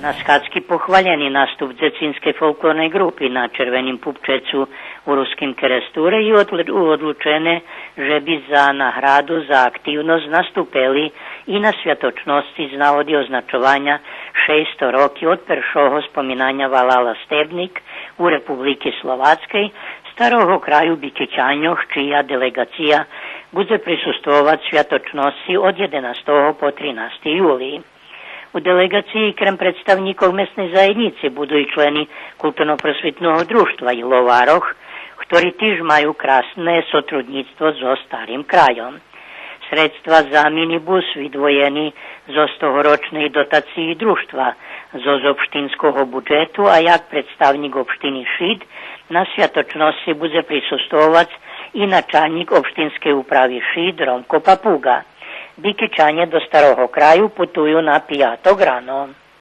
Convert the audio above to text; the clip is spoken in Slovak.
Na schádzky pochválený nástup dzecínskej folklórnej grupy na Červeným pupčecu u Ruským Kerestúre je odlučené, že by za nahradu za aktivnosť nastúpili i na sviatočnosti z návody označovania 600 roky od prvšoho spomínania Valala Stebnik u Republiky Slováckej starého kraju Bikyčaňoch, čija delegácia bude prisustvovať sviatočnosti od 11. po 13. júli. U delegácii krem predstavníkov местnej zajednice budú i členy kultúrno-prosvetného družstva i Lovároch, ktorí tiež majú krásne sotrudníctvo so starým krajom. Sredstva za minibus vydvojený zo 100-ročnej dotácii družstva zo obštinského budžetu a jak predstavník obštiny Šid na sviatočnosti bude prisustovať i načalník obštinskej úpravy Šid Romko Papuga. Bikyčania do starého kraju putujú na piatok ráno.